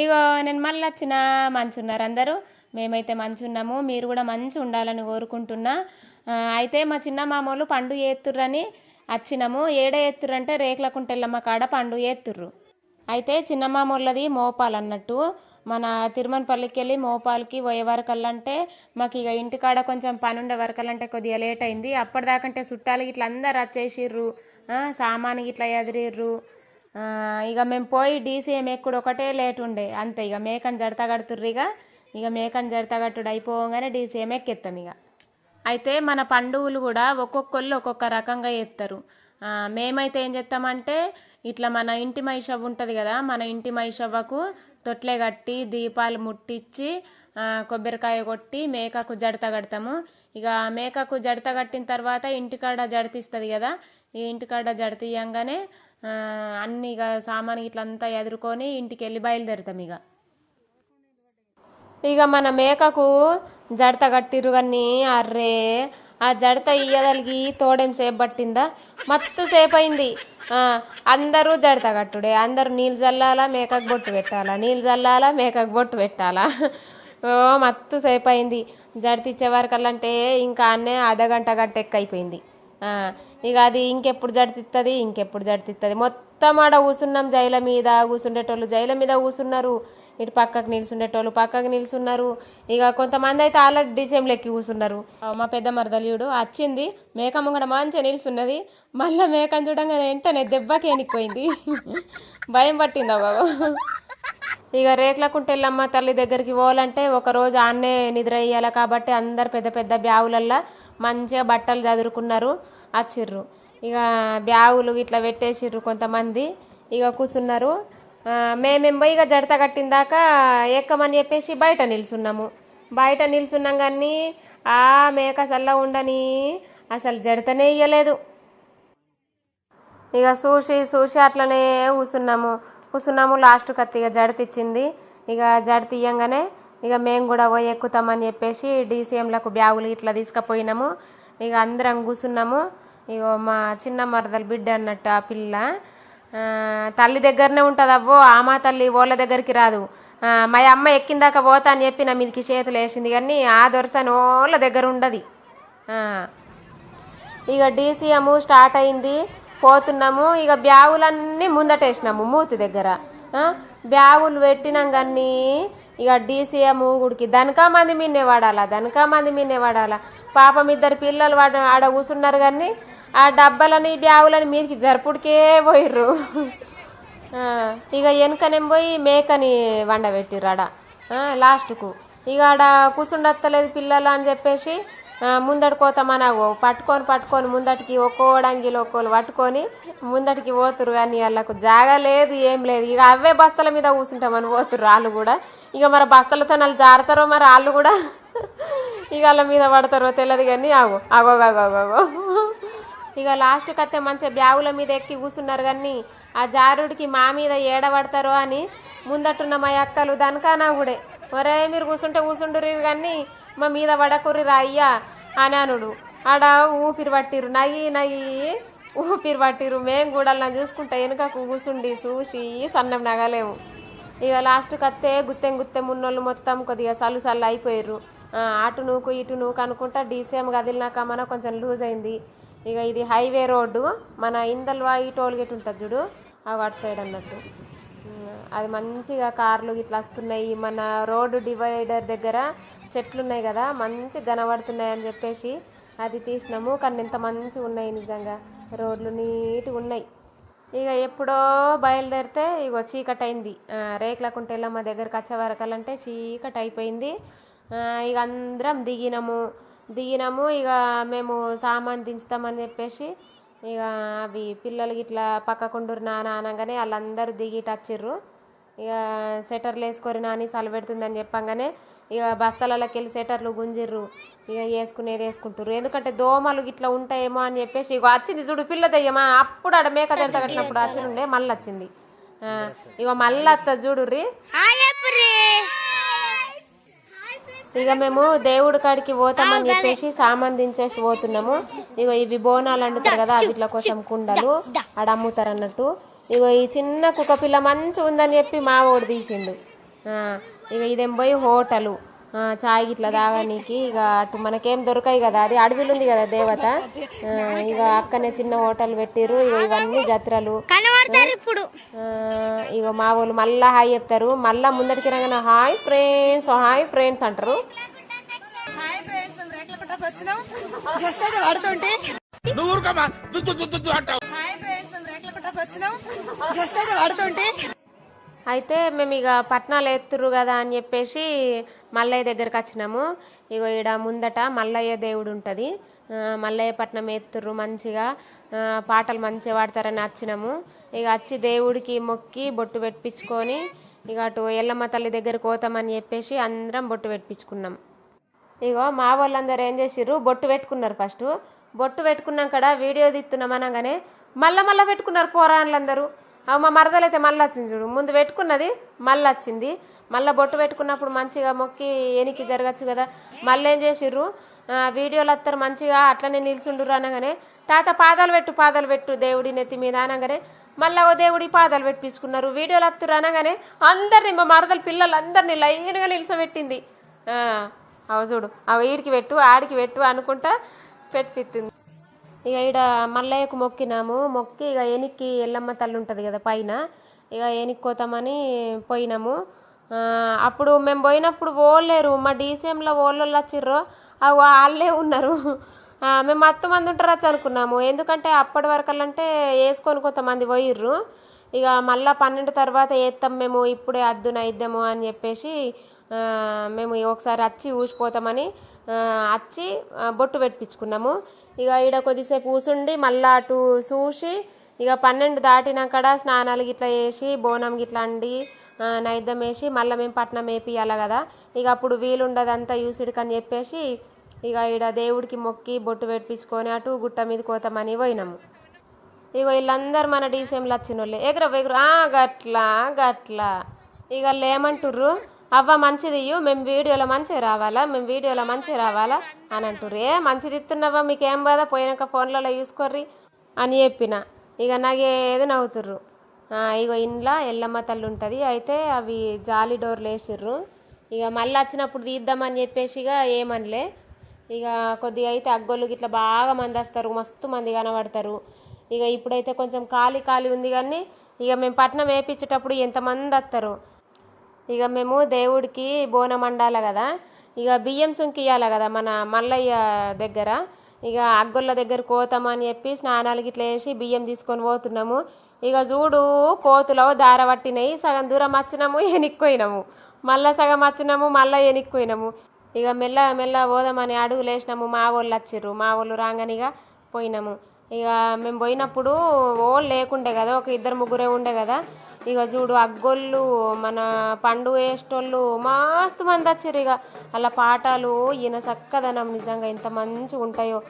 ఇగో నేను మళ్ళీ వచ్చిన మంచున్నారు అందరూ. మేమైతే మంచున్నాము, మీరు కూడా మంచి ఉండాలని కోరుకుంటున్నా. అయితే మా చిన్న మామూలు పండు ఏత్తుర్రని వచ్చినాము. ఏడ ఏత్తుర్రంటే రేకులకుంటెల్లమ్మ కాడ పండు ఏత్తుర్రు. అయితే చిన్న మామూలది మోపాలు అన్నట్టు. మన తిరుమలపల్లికి వెళ్ళి మోపాలకి పోయే వరకల్లంటే మాకు ఇక ఇంటికాడ కొంచెం పని ఉండే వరకల్లంటే కొద్దిగా లేట్ అయింది. అప్పటిదాకంటే చుట్టాలు ఇట్లా అందరు వచ్చేసిర్రు, సామాను ఇట్లా ఎదిరిర్రు. ఇక మేము పోయి డీసీఎం ఎక్కుడు ఒకటే లేట్ ఉండే అంతే. ఇక మేకని జడత కడుతుర్రు. ఇక మేకని జడత కట్టుడు అయిపోగానే డీసీఎం ఎక్కేస్తాం ఇక. అయితే మన పండుగలు కూడా ఒక్కొక్కళ్ళు ఒక్కొక్క రకంగా చేస్తారు. మేమైతే ఏం చేస్తామంటే ఇట్లా మన ఇంటి మైషవ్వ ఉంటుంది కదా, మన ఇంటి మైషవ్వకు తొట్లే కట్టి దీపాలు ముట్టించి కొబ్బరికాయ కొట్టి మేకకు జడత కడతాము. ఇక మేకకు జడత కట్టిన తర్వాత ఇంటికాడ జడతిస్తుంది కదా, ఈ ఇంటికాడ జడతీయంగానే అన్ని ఇక సామాను ఇట్లంతా ఎదుర్కొని ఇంటికి వెళ్ళి బయలుదేరుతాం. ఇక మన మేకకు జడత కట్టిరు కానీ అర్రే ఆ జడత ఇయ్యదలిగి తోడేం సేపు పట్టిందా, మత్తు సేపు అయింది. అందరూ జడత కట్టుడే, అందరూ నీళ్ళు చల్లాలా మేకకు బొట్టు పెట్టాలా, నీళ్ళు చల్లాలా మేకకు బొట్టు పెట్టాలా. మత్తు సేపు అయింది. జడత ఇచ్చే వరకల్లంటే ఇంకా అన్నే అర్ధగంట గంట అయిపోయింది. ఇక అది ఇంకెప్పుడు జడతిస్తుంది. మొత్తం ఆడ కూసున్నాం, జైల మీద కూసుండేటోళ్ళు జైల మీద కూసున్నారు, ఇటు పక్కకు నిల్చుండేటోళ్ళు పక్కకు నిల్చున్నారు. ఇక కొంతమంది అయితే ఆల్రెడీ డీసీఎంలు ఎక్కి కూర్చున్నారు. మా పెద్ద మరదలియుడు వచ్చింది, మేక ముంగడ మంచిగా నిల్చున్నది. మళ్ళీ మేకను చూడంగానే వెంటనే దెబ్బకి ఎనికిపోయింది. భయం పట్టిందా బాబు. ఇక రేకులకుంటెల్లమ్మ తల్లి దగ్గరికి పోవాలంటే ఒకరోజు ఆన్నే నిద్ర అయ్యాలి కాబట్టి అందరు పెద్ద పెద్ద బ్యాగులల్లా మంచిగా బట్టలు చదురుకున్నారు, వచ్చిర్రు. ఇక బ్యాగులు ఇట్లా పెట్టేసిర్రు కొంతమంది. ఇక కూర్చున్నారు. మేమేం పోయి ఇక జడత కట్టిందాక ఎక్కమని చెప్పేసి బయట నిల్చున్నాము. బయట నిల్చున్నాం కానీ ఆ మేక చల్ల ఉండని అసలు జడతనే ఇయ్యలేదు. ఇక చూసి అట్లనే కూర్చున్నాము. లాస్ట్ కత్తి ఇక జడతిచ్చింది. ఇక జడతీయంగానే ఇక మేము కూడా పోయి ఎక్కుతామని చెప్పేసి డీసీఎంలకు బ్యాగులు ఇట్లా తీసుకుపోయినాము. ఇక అందరం కూర్చున్నాము. ఇక మా చిన్న మరదలు బిడ్డ అన్నట్టు ఆ పిల్ల తల్లి దగ్గరనే ఉంటుంది. అవ్వో మా తల్లి వాళ్ళ దగ్గరికి రాదు. మా అమ్మ ఎక్కిందాక పోతా అని చెప్పి నా మీదకి చేతులు వేసింది కానీ ఆ దొరసని వాళ్ళ దగ్గర ఉండదు. ఇక డీసీఎం స్టార్ట్ అయింది, పోతున్నాము. ఇక బ్యాగులన్నీ ముందటేసినాము మూతి దగ్గర. బ్యాగులు పెట్టినాం కానీ ఇక డీసీఎం ఊగుడికి దనకా మంది మీనే వాడాలా. పాపం ఇద్దరు పిల్లలు ఆడ కూసున్నారు కానీ ఆ డబ్బాలని బ్యాగులని మీదకి జరుపుడికే పోయిర్రు. ఇక వెనుకనేం పోయి మేకని వండబెట్టిర్రు ఆడ లాస్ట్కు. ఇక ఆడ కూసుండత్తలేదు పిల్లలు అని చెప్పేసి ముందటికి పోతామనాగో పట్టుకొని ముందటికి ఒక్కోడంగిలు ఒక్కోళ్ళు పట్టుకొని ముందటికి పోతురు. కానీ వాళ్ళకు జాగా లేదు, ఏం లేదు. ఇక అవే బస్తల మీద కూర్చుంటామని పోతురు వాళ్ళు కూడా. ఇక మరి బస్తలతో వాళ్ళు జారుతారో మరి వాళ్ళు కూడా ఇక వాళ్ళ మీద పడతారో తెలియదు కానీ ఆగో ఇక లాస్ట్కి అయితే మంచిగా బ్యాగుల మీద ఎక్కి కూర్చున్నారు కానీ ఆ జారుడికి మా మీద ఏడబడతారో అని ముందట్టున్న మా అక్కలు దనకానా కూడా మరే మీరు కూర్చుంటుర్రు కానీ మా మీద పడకుర్రి అయ్యా అని అనుడు. ఆడ ఊపిరి పట్టిరు, నగి ఊపిరి పట్టిరు. మేము కూడా అలా చూసుకుంటా వెనుకకు కూర్చుండి చూసి సన్నం నగలేము. ఇక లాస్ట్కి వస్తే గుత్తెం ఉన్నోళ్ళు మొత్తం కొద్దిగా సల్లు అయిపోయారు. అటు నూకు ఇటు నూకు అనుకుంటా డీసీఎం కదిలినాక మన కొంచెం లూజ్ అయింది. ఇక ఇది హైవే రోడ్డు, మన ఇందల్వాయి టోల్ గేట్ ఉంటుంది చూడు ఆ వాటి సైడ్ అన్నట్టు. అది మంచిగా కార్లు ఇట్లా వస్తున్నాయి. మన రోడ్డు డివైడర్ దగ్గర చెట్లు ఉన్నాయి కదా మంచిగా కనబడుతున్నాయి అని చెప్పేసి అది తీసినాము. కానీ ఇంత మంచిగా ఉన్నాయి నిజంగా, రోడ్లు నీట్గా ఉన్నాయి. ఇక ఎప్పుడో బయలుదేరితే ఇగో చీకటి అయింది. రేకులకుంటెల్లమ్మ దగ్గరికి వచ్చే వరకలంటే చీకటి అయిపోయింది. ఇక అందరం దిగినాము. ఇక మేము సామాన్ దించుతామని చెప్పేసి ఇక అవి పిల్లలకి ఇట్లా పక్కకుండూరు నాన్న అనగానే వాళ్ళందరూ దిగిట వచ్చిర్రు. ఇక సెటర్లు వేసుకొని నాని సల పెడుతుందని చెప్పంగానే ఇక బస్తాలలోకి వెళ్ళి సెటర్లు గుంజిర్రు. ఇక వేసుకునేది వేసుకుంటారు, ఎందుకంటే దోమలు ఇట్లా ఉంటాయేమో అని చెప్పేసి. ఇక వచ్చింది చూడు పిల్ల దయ్యమా, అప్పుడు ఆడ మేక జడత కట్టినప్పుడు వచ్చిండే మళ్ళీ వచ్చింది. ఇక మళ్ళీ వస్తుంది చూడుర్రి. ఇక మేము దేవుడి కాడికి పోతామని చెప్పేసి సామాన్ దించేసి పోతున్నాము. ఇగో ఇవి బోనాలు అండుతారు కదా వీటిల కోసం కుండలు ఆడ అమ్ముతారు అన్నట్టు. ఇగో ఈ చిన్న కుక్క పిల్ల మంచిగా ఉందని చెప్పి మా ఓడి తీసిండు. ఇక ఇదేం పోయి హోటలు చాయ్ గిట్లా తాగనీకి ఇక అటు మనకేం దొరకాయి కదా, అది అడవిలు ఉంది కదా దేవత. ఇక అక్కనే చిన్న హోటల్ పెట్టిరు. ఇక ఇవన్నీ జత్రలు. ఇక మా వాళ్ళు మళ్ళా హాయ్ చెప్తారు. మళ్ళా ముందటికి రాగానే హాయ్ ఫ్రెండ్స్ అంటారు. అయితే మేము ఇక పట్నాలు ఎత్తురు కదా అని చెప్పేసి మల్లయ్య దగ్గరికి వచ్చినాము. ఇగో ఈడ ముందట మల్లయ్య దేవుడు ఉంటుంది. మల్లయ్య పట్నం ఎత్తురు మంచిగా, పాటలు మంచిగా పాడతారని వచ్చినాము. ఇక వచ్చి దేవుడికి మొక్కి బొట్టు పెట్టించుకొని ఇక అటు ఎల్లమ్మ తల్లి దగ్గరికి పోతామని చెప్పేసి అందరం బొట్టు పెట్టించుకున్నాం. ఇగో మా వాళ్ళందరూ ఏం చేసిర్రు, బొట్టు పెట్టుకున్నారు. ఫస్ట్ బొట్టు పెట్టుకున్నాక వీడియో తీస్తున్నాం అనగానే మళ్ళా పెట్టుకున్నారు పోరాళ్ళందరూ. మా మరదలైతే మళ్ళీ వచ్చింది చూడు, ముందు పెట్టుకున్నది మళ్ళీ వచ్చింది. మళ్ళీ బొట్టు పెట్టుకున్నప్పుడు మంచిగా మొక్కి ఎనికి జరగచ్చు కదా. మళ్ళీ ఏం చేసిర్రు, వీడియోలు వస్తారు మంచిగా అట్లనే నిల్చుండ్రు అనగానే తాత పాదాలు పెట్టు దేవుడి నెత్తి మీద అనగానే మళ్ళీ ఓ దేవుడి పాదాలు పెట్టించుకున్నారు. వీడియోలు వస్తారు అనగానే అందరినీ మా మరదల పిల్లలందరినీ లైన్గా నిల్చోబెట్టింది. అవి చూడు, అవి ఈడికి పెట్టు ఆడికి పెట్టు అనుకుంటా పెట్టిస్తుంది. ఇక ఈడ మల్లయ్యకు మొక్కి ఇక ఎనికి ఎల్లమ్మ తల్లి ఉంటుంది కదా పైన, ఇక ఎనిక్కోతామని పోయినాము. అప్పుడు మేము పోయినప్పుడు ఓలేరు, మా డీసీఎంలో ఓళ్ళు వచ్చిర్రో అవి వాళ్ళే ఉన్నారు. మేము 10 మంది ఉంటారచ్చు అనుకున్నాము. ఎందుకంటే అప్పటి వరకల్లంటే వేసుకొని కొంతమంది పోయిర్రు. ఇక మళ్ళీ 12 తర్వాత వేస్తాం మేము, ఇప్పుడే అద్దు నైద్దాము అని చెప్పేసి మేము ఒకసారి వచ్చి ఊసిపోతామని వచ్చి బొట్టు పెట్టించుకున్నాము. ఇక ఈడ కొద్దిసేపు కూసుండి మళ్ళీ అటు చూసి ఇక 12 దాటినాకడ స్నానాలు గిట్లా వేసి బోనం గిట్లా అండి నైద్యం వేసి మళ్ళీ మేము పట్నం వేపియాలి కదా. ఇక అప్పుడు వీలుండదంతా యూసిడికి అని చెప్పేసి ఇక ఈడ దేవుడికి మొక్కి బొట్టు పెట్టించుకొని అటు గుట్ట మీద కోతామని పోయినాము. ఇక వీళ్ళందరూ మన డీసీఎంలో వచ్చిన వాళ్ళే ఎగురు గట్లా ఇక వాళ్ళు ఏమంటుర్రు, అవ్వ మంచిది మేము వీడియోలో మంచిగా రావాలా అని అంటుర్రు. మంచిది ఇస్తున్నావా మీకేం బాధ, పోయినాక ఫోన్లలో చూసుకోర్రి అని చెప్పిన. ఇక నాకేది నవ్వుతుర్రు. ఇగో ఇంట్లో ఎల్లమ్మ తల్లి ఉంటుంది. అయితే అవి జాలి డోర్లు వేసిర్రు. ఇక మళ్ళీ వచ్చినప్పుడు తీద్దామని చెప్పేసి ఇక ఏమనలే. ఇక కొద్దిగా అయితే అగ్గోళ్ళు ఇట్లా బాగా మంది వస్తారు, మస్తు మంది కనబడతారు. ఇక ఇప్పుడైతే కొంచెం ఖాళీ ఉంది కానీ ఇక మేము పట్నం వేయించేటప్పుడు ఎంతమంది వస్తారు. ఇక మేము దేవుడికి బోనం వండాలి కదా, ఇక బియ్యం సుంకియాలి కదా మన మల్లయ్య దగ్గర. ఇక అగ్గొల్ల దగ్గర కోతామని చెప్పి స్నానాలు గిట్లా వేసి బియ్యం తీసుకొని పోతున్నాము. ఇక చూడు కోతులో దార పట్టినాయి. సగం దూరం వచ్చినాము ఎనిక్కిపోయినాము, మళ్ళీ సగం వచ్చినాము మళ్ళీ ఎనిక్కిపోయినాము. ఇక మెల్ల పోదామని అడుగులు వేసినాము. మా వాళ్ళు వచ్చిర్రు, మా వాళ్ళు రాగానిగా పోయినాము. ఇక మేము పోయినప్పుడు ఓళ్ళు లేకుండే కదా, ఒక 2-3 ఉండే కదా. ఇక చూడు అగ్గోళ్ళు మన పండుగ వేసేటోళ్ళు మస్తు మంది వచ్చారు. ఇక అలా పాటలు ఈయన చక్కదనం నిజంగా ఎంత మంచిగా ఉంటాయో.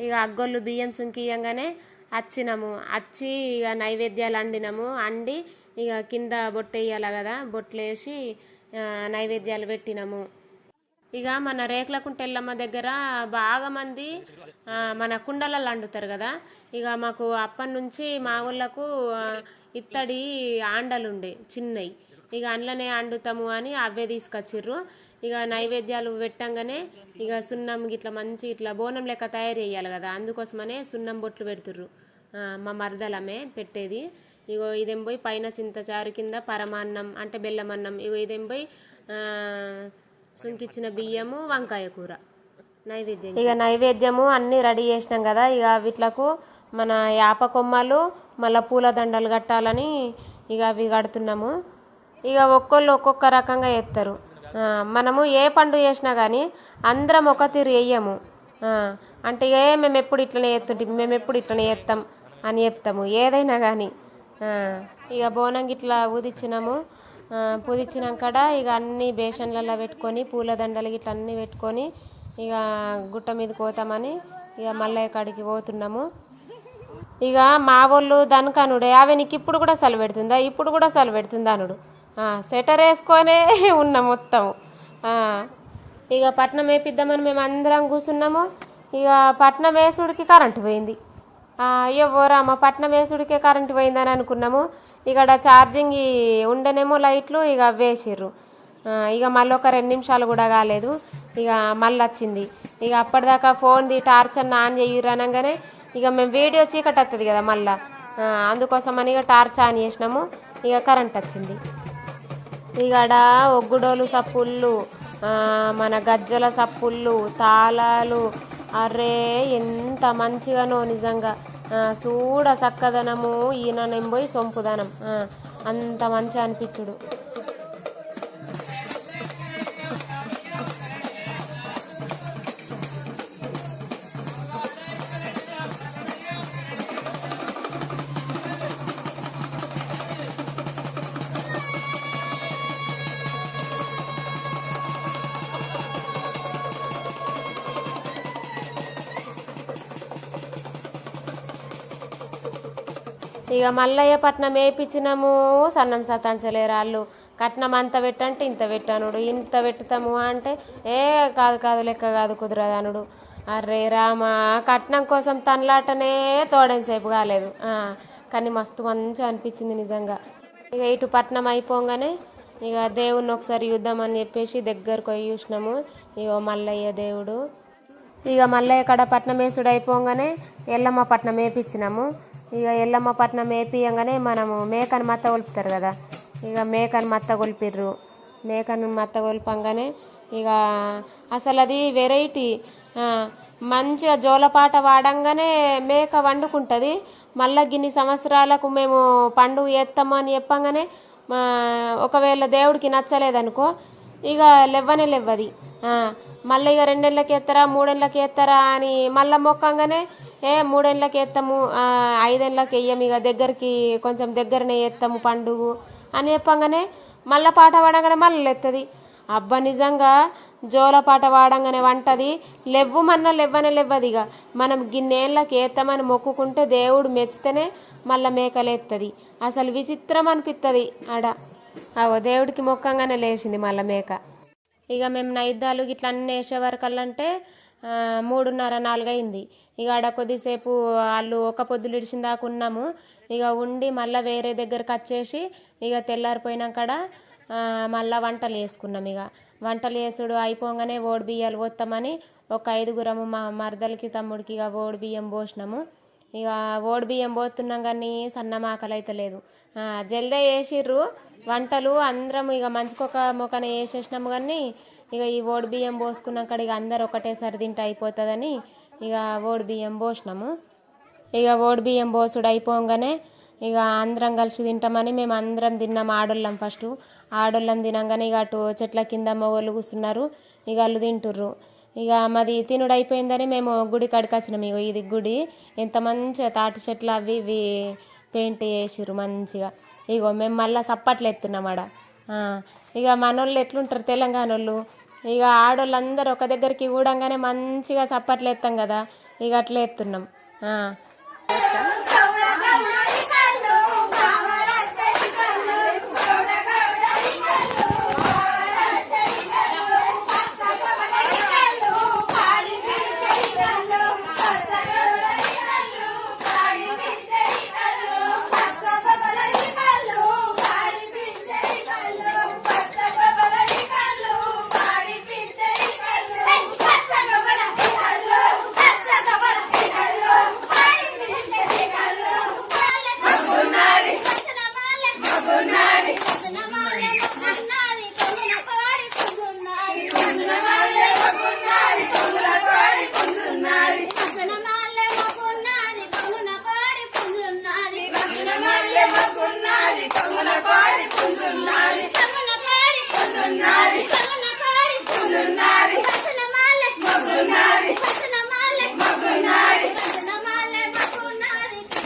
ఇక అగ్గోళ్ళు బియ్యం సుంకియంగానే వచ్చినాము. వచ్చి ఇక నైవేద్యాలు అండి ఇక కింద బొట్టు వేయాలి కదా, బొట్లు వేసి నైవేద్యాలు పెట్టినాము. ఇక మన రేకులకుంట ఎల్లమ్మ దగ్గర బాగా మంది మన కుండలలో వండుతారు కదా. ఇక మాకు అప్పటి నుంచి మా ఊళ్ళకు ఇత్తడి ఆండలుండే చిన్నవి, ఇక అందులోనే వండుతాము అని అవే తీసుకొచ్చిర్రు. ఇక నైవేద్యాలు పెట్టంగానే ఇక సున్నం గిట్లా మంచి ఇట్లా బోనం లెక్క తయారు చేయాలి కదా, అందుకోసమనే సున్నం బొట్లు పెడుతుర్రు. మా మరదలమే పెట్టేది. ఇగో ఇదేం పోయి పైన చింతచారు కింద పరమాన్నం అంటే బెల్లమన్నం. ఇగో ఇదేం పోయి సుంకిచ్చిన బియ్యము వంకాయ కూర నైవేద్యం. ఇక నైవేద్యము అన్నీ రెడీ చేసినాం కదా. ఇక వీటిలకు మన యాప కొమ్మలు మళ్ళీ పూల దండలు కట్టాలని ఇక అవి కడుతున్నాము. ఇక ఒక్కొళ్ళు ఒక్కొక్క రకంగా చేస్తారు. మనము ఏ పండుగ చేసినా కానీ అందరం ఒక తీరు వేయము. అంటే మేము ఎప్పుడు ఇట్లనే చేస్తుంటాం, మేము ఎప్పుడు ఇట్లనే చేస్తాం అని చెప్తాము ఏదైనా కానీ. ఇక బోనం గిట్లా ఊదిచ్చినాము. పూదిచ్చినాకడ ఇక అన్ని బేషన్లలో పెట్టుకొని పూలదండలు గిట్లా అన్నీ పెట్టుకొని ఇక గుట్ట మీదకి పోతామని ఇక మల్లయ్య కాడికి పోతున్నాము. ఇక మా వాళ్ళు దనకనుడే అవి నీకు ఇప్పుడు కూడా చలి పెడుతుందా, ఇప్పుడు కూడా చలి పెడుతుందా అనుడు. స్వెటర్ వేసుకొనే ఉన్నాం మొత్తం. ఇక పట్నం వేపిద్దామని మేము అందరం కూర్చున్నాము. ఇక పట్నం వేసుడికి కరెంటు పోయింది. అయ్యో ఓరామ్మ, పట్నం వేసుడికే కరెంటు పోయిందని అనుకున్నాము. ఇక్కడ ఛార్జింగ్ ఉండనేమో లైట్లు, ఇక వేసిర్రు. ఇక మళ్ళీ ఒక 2 నిమిషాలు కూడా కాలేదు, ఇక మళ్ళీ వచ్చింది. ఇక అప్పటిదాకా ఫోన్ది టార్చ్ అన్న ఆన్ చెయ్యరు అనగానే ఇక మేము వీడియో చీకటి వస్తుంది కదా మళ్ళీ, అందుకోసమని ఇక టార్చ్ ఆన్ చేసినాము. ఇక కరెంట్ వచ్చింది. ఇకడ ఒగ్గుడోలు సప్పుళ్ళు, మన గజ్జల సప్పుళ్ళు, తాళాలు, అరే ఎంత మంచిగానో నిజంగా. చూడ చక్కదనము, ఈయన నెంబోయి సొంపుదనం, అంత మంచిగా అనిపించుడు. ఇక మల్లయ్య పట్నం వేయించినాము. సన్నం సతాంచలేరు వాళ్ళు. కట్నం అంత పెట్టంటే ఇంత పెట్టానుడు, ఇంత పెట్టుతాము అంటే కాదు లెక్క కాదు కుదరదనుడు. అర్రే రామా, కట్నం కోసం తనలాటనే తోడేసేపు కాలేదు. కానీ మస్తు మంచిగా అనిపించింది నిజంగా. ఇక ఇటు పట్నం అయిపోగానే ఇక దేవుణ్ణి ఒకసారి చూద్దామని చెప్పేసి దగ్గరకు పోయి చూసినాము. ఇక మల్లయ్య దేవుడు. ఇక మల్లయ్య కాడ పట్నం వేసుడు అయిపోగానే ఎల్లమ్మ పట్నం వేయించినాము. ఇక ఎల్లమ్మ పట్నం వేపియంగానే మనము మేకను మత్త కొలుపుతారు కదా, ఇక మేకను మత్త కొలిపిర్రు. మేకను మత్త కొలిపంగానే ఇక అసలు అది వెరైటీ. మంచిగా జోలపాట వాడంగానే మేక వండుకుంటుంది. మళ్ళీ గిన్ని సంవత్సరాలకు మేము పండుగ చేస్తాము అని చెప్పంగానే ఒకవేళ దేవుడికి నచ్చలేదనుకో ఇక లేవ్వది. మళ్ళీ ఇక 2 ఏళ్ళకి ఎత్తారా 3 ఏళ్ళకి ఎత్తారా అని మళ్ళీ మొక్కంగానే 3 ఏళ్ళకి ఎత్తాము, 5 ఏళ్ళకి వెయ్యం, ఇక దగ్గరికి కొంచెం దగ్గరనే ఎత్తాము పండుగ అని చెప్పంగానే మళ్ళీ పాట పాడంగానే మళ్ళీ ఎత్తది. అబ్బా నిజంగా జోల పాట వాడంగానే వంటది. లేవ్వది. ఇక మనం గిన్నేళ్ళకి ఎత్తామని మొక్కుకుంటే దేవుడు మెచ్చితేనే మళ్ళీ మేకలు ఎత్తది. అసలు విచిత్రం అనిపిస్తుంది ఆడ. దేవుడికి మొక్కంగానే లేచింది మళ్ళీ మేక. ఇక మేము నైద్యాలు ఇట్లా అన్నీ వేసే వరకల్లంటే 3:30-4 అయింది. ఇక ఆడ కొద్దిసేపు వాళ్ళు ఒక పొద్దులు ఇడిచిన దాకా ఉన్నాము. ఇక ఉండి మళ్ళీ వేరే దగ్గరకు వచ్చేసి ఇక తెల్లారిపోయినాకడ మళ్ళీ వంటలు వేసుకున్నాం. ఇక వంటలు చేసుడు అయిపోగానే ఓడి బియ్యాలు పోస్తామని ఒక 5గురము మా మరదలకి తమ్ముడికి ఇక ఓడి బియ్యం పోసినాము. ఇక ఓడి బియ్యం పోతున్నాం కానీ సన్నమాకలు అయితే లేదు. జల్దే వేసిర్రు వంటలు, అందరం ఇక మంచికొక మొక్కన వేసేసినాము. కానీ ఇక ఈ ఓడి బియ్యం పోసుకున్నాక ఇక అందరు ఒకటేసారి తింటే అయిపోతుందని ఇక ఓడి బియ్యం పోసినాము. ఇక ఓడి బియ్యం పోసుడు అయిపోగానే ఇక అందరం కలిసి తింటామని మేము అందరం తిన్నాము. ఆడోళ్ళం ఫస్ట్. ఆడోళ్ళం తినంగానే ఇక అటు చెట్ల కింద మొగోళ్ళు కూర్చున్నారు. ఇక వాళ్ళు తింటుర్రు. ఇక మాది తినుడు అయిపోయిందని మేము గుడి కాడికి వచ్చినాం. ఇక ఇది గుడి ఎంత మంచిగా తాటి చెట్లు అవి ఇవి పెయింట్ చేసిర్రు మంచిగా. ఇగో మేము మళ్ళీ సప్పట్లు ఎత్తున్నాం ఆడ. ఇక మనోళ్ళు ఎట్లుంటారు తెలంగాణ వాళ్ళు, ఇక ఆడోళ్ళందరూ ఒక దగ్గరికి కూడంగానే మంచిగా సప్పట్లు ఎత్తాం కదా, ఇక అట్లా ఎత్తున్నాం.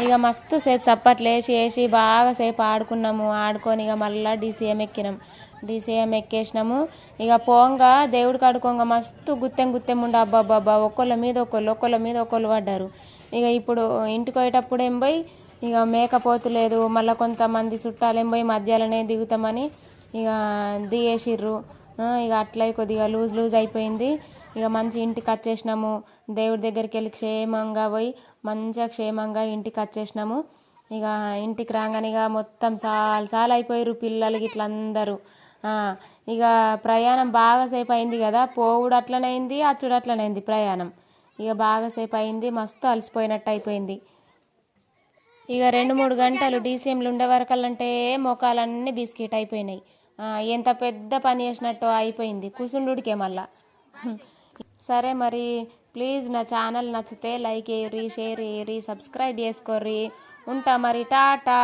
ఇక మస్తు సేపు చప్పట్లు వేసి బాగా సేపు ఆడుకున్నాము. ఆడుకొని ఇక మళ్ళీ డీసీఎం ఎక్కినాం. డీసీఎం ఎక్కేసినాము. ఇక పోంగా దేవుడు కడుకోంగా మస్తు గుత్తెం ఉండే అబ్బాబ్బాబ్బా, ఒకళ్ళ మీద ఒకళ్ళు పడ్డారు. ఇక ఇప్పుడు ఇంటికి పోయేటప్పుడు ఏం పోయి ఇక మేకపోతు లేదు, మళ్ళీ కొంతమంది చుట్టాలేం పోయి మధ్యాలోనే దిగుతామని ఇక దిగేసిర్రు. ఇక అట్లా కొద్దిగా లూజ్ అయిపోయింది. ఇక మంచి ఇంటికి వచ్చేసినాము. దేవుడి దగ్గరికి వెళ్ళి క్షేమంగా పోయి మంచిగా క్షేమంగా ఇంటికి వచ్చేసినాము. ఇక ఇంటికి రాగానే ఇక మొత్తం చాలా అయిపోయారు పిల్లలు ఇట్లా అందరూ. ఇక ప్రయాణం బాగాసేపు అయింది కదా, పోవుడు అట్లనే అయింది, అచ్చుడు అట్లనే అయింది ప్రయాణం. ఇక బాగాసేపు అయింది, మస్తు అలసిపోయినట్టు అయిపోయింది. ఇక 2-3 గంటలు డీసీఎంలు ఉండే వరకల్లంటే మోకాలన్నీ బిస్కెట్ అయిపోయినాయి. ఎంత పెద్ద పని చేసినట్టు అయిపోయింది కూసుండుడికే మళ్ళా. సరే మరి ప్లీజ్ నా ఛానల్ నచ్చితే లైక్ చేయరి, షేర్ చేయరి, సబ్స్క్రైబ్ చేసుకోర్రి. ఉంటా మరి, టాటా.